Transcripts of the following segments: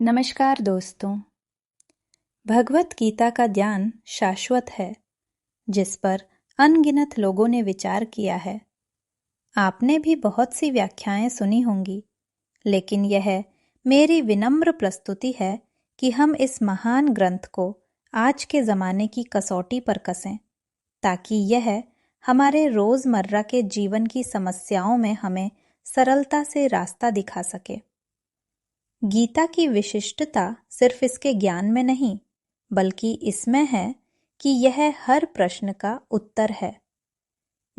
नमस्कार दोस्तों। भगवत गीता का ज्ञान शाश्वत है, जिस पर अनगिनत लोगों ने विचार किया है। आपने भी बहुत सी व्याख्याएं सुनी होंगी, लेकिन यह मेरी विनम्र प्रस्तुति है कि हम इस महान ग्रंथ को आज के ज़माने की कसौटी पर कसें, ताकि यह हमारे रोज़मर्रा के जीवन की समस्याओं में हमें सरलता से रास्ता दिखा सके। गीता की विशिष्टता सिर्फ इसके ज्ञान में नहीं, बल्कि इसमें है कि यह हर प्रश्न का उत्तर है।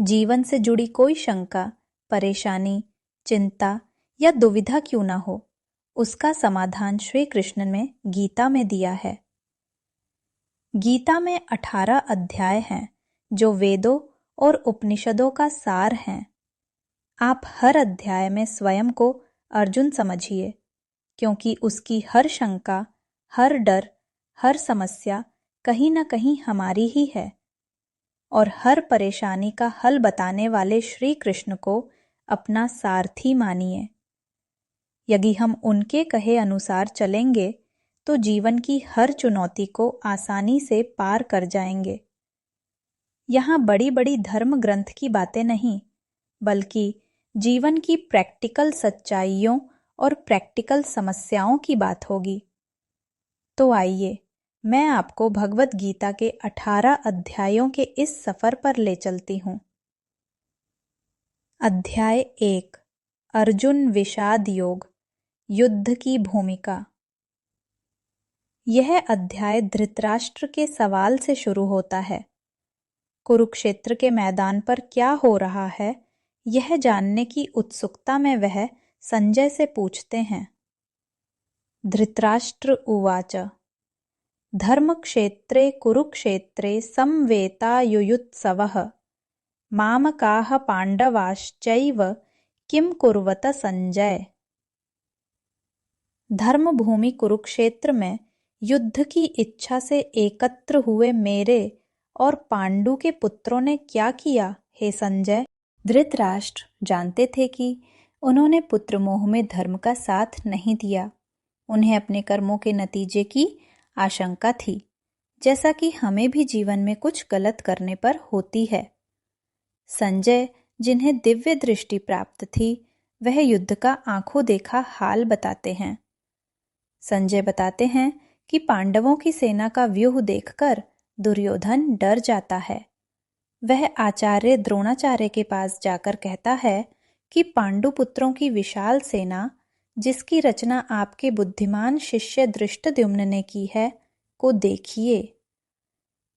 जीवन से जुड़ी कोई शंका, परेशानी, चिंता या दुविधा क्यों ना हो, उसका समाधान श्री कृष्ण ने गीता में दिया है। गीता में 18 अध्याय हैं, जो वेदों और उपनिषदों का सार हैं। आप हर अध्याय में स्वयं को अर्जुन समझिए, क्योंकि उसकी हर शंका, हर डर, हर समस्या कहीं न कहीं हमारी ही है। और हर परेशानी का हल बताने वाले श्री कृष्ण को अपना सारथी मानिए। यदि हम उनके कहे अनुसार चलेंगे, तो जीवन की हर चुनौती को आसानी से पार कर जाएंगे। यहाँ बड़ी बड़ी धर्म ग्रंथ की बातें नहीं, बल्कि जीवन की प्रैक्टिकल सच्चाइयों और प्रैक्टिकल समस्याओं की बात होगी। तो आइए, मैं आपको भगवत गीता के 18 अध्यायों के इस सफर पर ले चलती हूँ। अध्याय 1, अर्जुन विषाद योग, युद्ध की भूमिका। यह अध्याय धृतराष्ट्र के सवाल से शुरू होता है। कुरुक्षेत्र के मैदान पर क्या हो रहा है, यह जानने की उत्सुकता में वह संजय से पूछते हैं। धृतराष्ट्र उवाच धर्मक्षेत्रे कुरुक्षेत्रे समवेतायुयुत्सवः मामकाः पांडवाश्चैव किम कुर्वत संजय। धर्मभूमि कुरुक्षेत्र में युद्ध की इच्छा से एकत्र हुए मेरे और पांडु के पुत्रों ने क्या किया, हे संजय। धृतराष्ट्र जानते थे कि उन्होंने पुत्र मोह में धर्म का साथ नहीं दिया। उन्हें अपने कर्मों के नतीजे की आशंका थी, जैसा कि हमें भी जीवन में कुछ गलत करने पर होती है। संजय, जिन्हें दिव्य दृष्टि प्राप्त थी, वह युद्ध का आंखों देखा हाल बताते हैं। संजय बताते हैं कि पांडवों की सेना का व्यूह देखकर दुर्योधन डर जाता है। वह आचार्य द्रोणाचार्य के पास जाकर कहता है कि पांडुपुत्रों की विशाल सेना, जिसकी रचना आपके बुद्धिमान शिष्य धृष्टद्युम्न ने की है, को देखिए।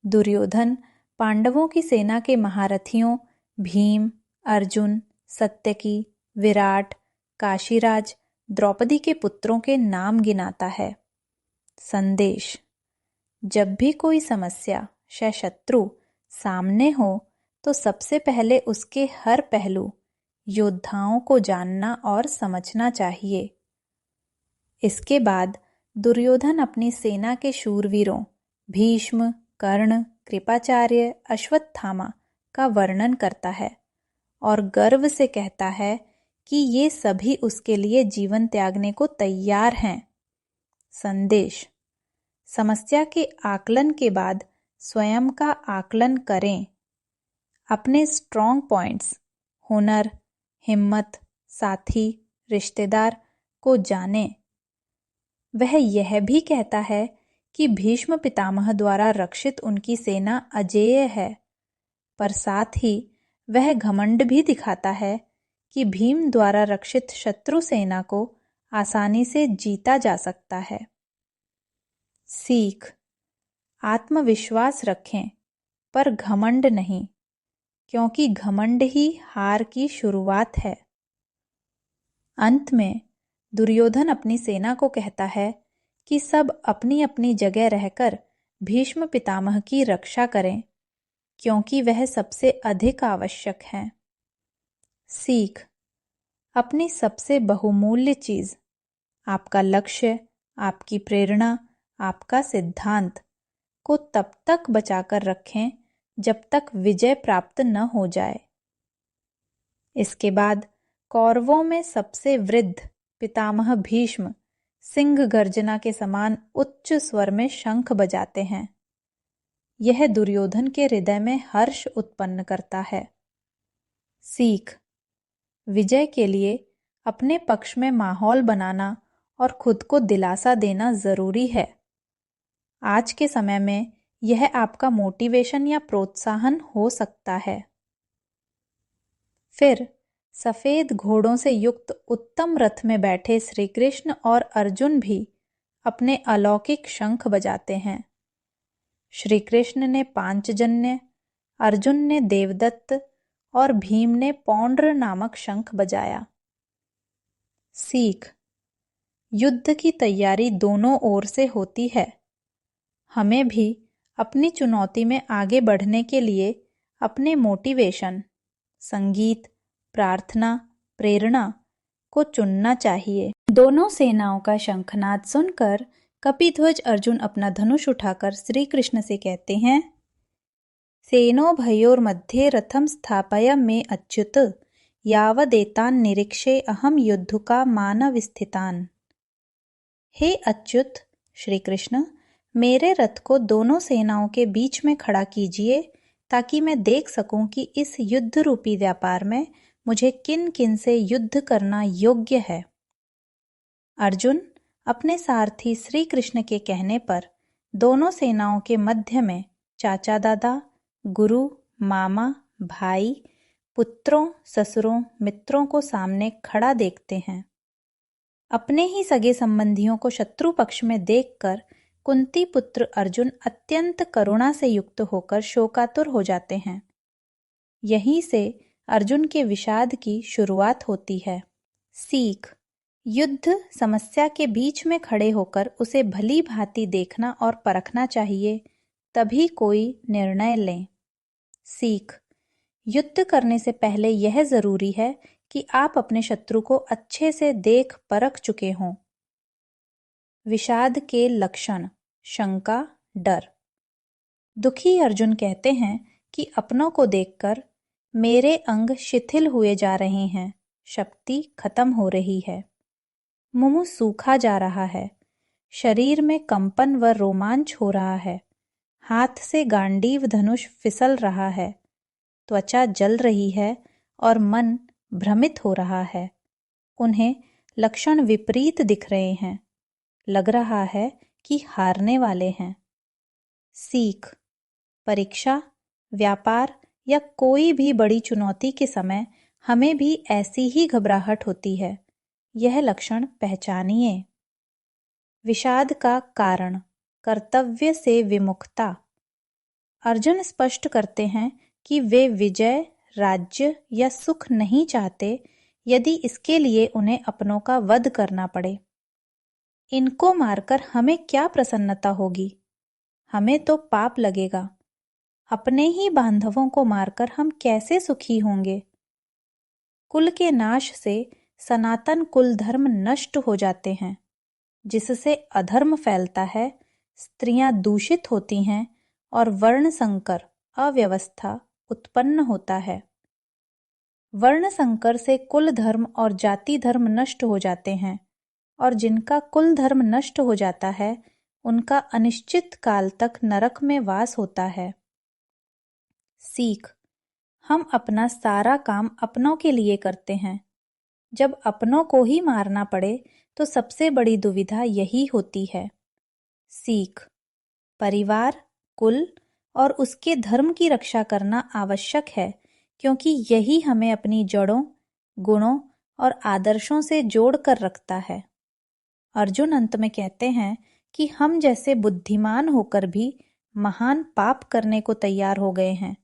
दुर्योधन पांडवों की सेना के महारथियों भीम, अर्जुन, सत्यकी, विराट, काशीराज, द्रौपदी के पुत्रों के नाम गिनाता है। संदेश: जब भी कोई समस्या या शत्रु सामने हो, तो सबसे पहले उसके हर पहलू योद्धाओं को जानना और समझना चाहिए। इसके बाद दुर्योधन अपनी सेना के शूरवीरों भीष्म, कर्ण, कृपाचार्य, अश्वत्थामा का वर्णन करता है और गर्व से कहता है कि ये सभी उसके लिए जीवन त्यागने को तैयार हैं। संदेश: समस्या के आकलन के बाद स्वयं का आकलन करें। अपने स्ट्रॉन्ग पॉइंट्स, हुनर, हिम्मत, साथी, रिश्तेदार को जानें। वह यह भी कहता है कि भीष्म पितामह द्वारा रक्षित उनकी सेना अजेय है, पर साथ ही वह घमंड भी दिखाता है कि भीम द्वारा रक्षित शत्रु सेना को आसानी से जीता जा सकता है। सीख: आत्मविश्वास रखें, पर घमंड नहीं, क्योंकि घमंड ही हार की शुरुआत है। अंत में दुर्योधन अपनी सेना को कहता है कि सब अपनी अपनी जगह रहकर भीष्म पितामह की रक्षा करें, क्योंकि वह सबसे अधिक आवश्यक हैं। सीख: अपनी सबसे बहुमूल्य चीज, आपका लक्ष्य, आपकी प्रेरणा, आपका सिद्धांत को तब तक बचाकर रखें जब तक विजय प्राप्त न हो जाए। इसके बाद कौरवों में सबसे वृद्ध पितामह भीष्म सिंह गर्जना के समान उच्च स्वर में शंख बजाते हैं। यह दुर्योधन के हृदय में हर्ष उत्पन्न करता है। सीख: विजय के लिए अपने पक्ष में माहौल बनाना और खुद को दिलासा देना जरूरी है। आज के समय में यह आपका मोटिवेशन या प्रोत्साहन हो सकता है। फिर सफेद घोड़ों से युक्त उत्तम रथ में बैठे श्री कृष्ण और अर्जुन भी अपने अलौकिक शंख बजाते हैं। श्री कृष्ण ने पांचजन्य, अर्जुन ने देवदत्त और भीम ने पौंड्र नामक शंख बजाया। सीख: युद्ध की तैयारी दोनों ओर से होती है। हमें भी अपनी चुनौती में आगे बढ़ने के लिए अपने मोटिवेशन, संगीत, प्रार्थना, प्रेरणा को चुनना चाहिए। दोनों सेनाओं का शंखनाद सुनकर कपिध्वज अर्जुन अपना धनुष उठाकर श्री कृष्ण से कहते हैं, सेनोभयोर्मध्ये रथम स्थापय मे अच्युत, यावदेतान निरीक्षे अहम युद्धुका मानवस्थितान। हे अच्युत श्री कृष्ण, मेरे रथ को दोनों सेनाओं के बीच में खड़ा कीजिए ताकि मैं देख सकूं कि इस युद्ध रूपी व्यापार में मुझे किन किन से युद्ध करना योग्य है। अर्जुन अपने सारथी श्री कृष्ण के कहने पर दोनों सेनाओं के मध्य में चाचा दादा, गुरु, मामा, भाई, पुत्रों, ससुरों, मित्रों को सामने खड़ा देखते हैं। अपने ही सगे संबंधियों को शत्रु पक्ष में देखकर कुंती पुत्र अर्जुन अत्यंत करुणा से युक्त होकर शोकातुर हो जाते हैं। यहीं से अर्जुन के विषाद की शुरुआत होती है। सीख: युद्ध समस्या के बीच में खड़े होकर उसे भली भांति देखना और परखना चाहिए, तभी कोई निर्णय लें। सीख: युद्ध करने से पहले यह जरूरी है कि आप अपने शत्रु को अच्छे से देख परख चुके हों। विषाद के लक्षण: शंका, डर। दुखी अर्जुन कहते हैं कि अपनों को देखकर मेरे अंग शिथिल हुए जा रहे हैं, शक्ति खत्म हो रही है, मुंह सूखा जा रहा है, शरीर में कंपन व रोमांच हो रहा है, हाथ से गांडीव धनुष फिसल रहा है, त्वचा जल रही है और मन भ्रमित हो रहा है। उन्हें लक्षण विपरीत दिख रहे हैं, लग रहा है कि हारने वाले हैं। सीख: परीक्षा, व्यापार या कोई भी बड़ी चुनौती के समय हमें भी ऐसी ही घबराहट होती है। यह लक्षण पहचानिए। विषाद का कारण: कर्तव्य से विमुखता। अर्जुन स्पष्ट करते हैं कि वे विजय, राज्य या सुख नहीं चाहते यदि इसके लिए उन्हें अपनों का वध करना पड़े। इनको मारकर हमें क्या प्रसन्नता होगी? हमें तो पाप लगेगा। अपने ही बांधवों को मारकर हम कैसे सुखी होंगे? कुल के नाश से सनातन कुल धर्म नष्ट हो जाते हैं, जिससे अधर्म फैलता है, स्त्रियां दूषित होती हैं और वर्ण संकर, अव्यवस्था उत्पन्न होता है। वर्ण संकर से कुल धर्म और जाति धर्म नष्ट हो जाते हैं और जिनका कुल धर्म नष्ट हो जाता है उनका अनिश्चित काल तक नरक में वास होता है। सीख: हम अपना सारा काम अपनों के लिए करते हैं। जब अपनों को ही मारना पड़े तो सबसे बड़ी दुविधा यही होती है। सीख: परिवार, कुल और उसके धर्म की रक्षा करना आवश्यक है, क्योंकि यही हमें अपनी जड़ों, गुणों और आदर्शों से जोड़ कर रखता है। अर्जुन अंत में कहते हैं कि हम जैसे बुद्धिमान होकर भी महान पाप करने को तैयार हो गए हैं।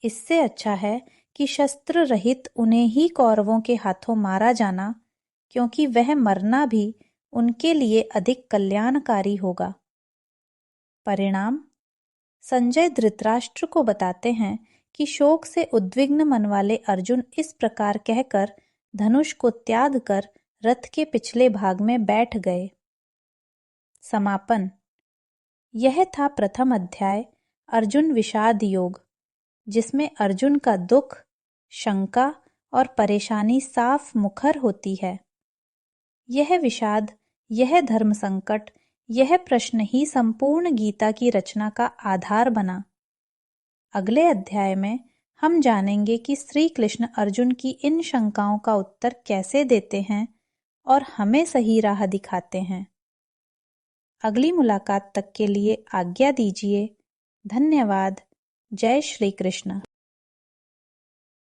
इससे अच्छा है कि शस्त्र रहित उन्हें ही कौरवों के हाथों मारा जाना, क्योंकि वह मरना भी उनके लिए अधिक कल्याणकारी होगा। परिणाम: संजय धृतराष्ट्र को बताते हैं कि शोक से उद्विग्न मन वाले अर्जुन इस प्रकार कहकर धनुष को त्याग कर रथ के पिछले भाग में बैठ गए। समापन: यह था प्रथम अध्याय अर्जुन विषाद योग, जिसमें अर्जुन का दुख, शंका और परेशानी साफ मुखर होती है। यह विषाद यह धर्म संकट, यह प्रश्न ही संपूर्ण गीता की रचना का आधार बना। अगले अध्याय में हम जानेंगे कि श्री कृष्ण अर्जुन की इन शंकाओं का उत्तर कैसे देते हैं और हमें सही राह दिखाते हैं। अगली मुलाकात तक के लिए आज्ञा दीजिए। धन्यवाद। जय श्री कृष्ण।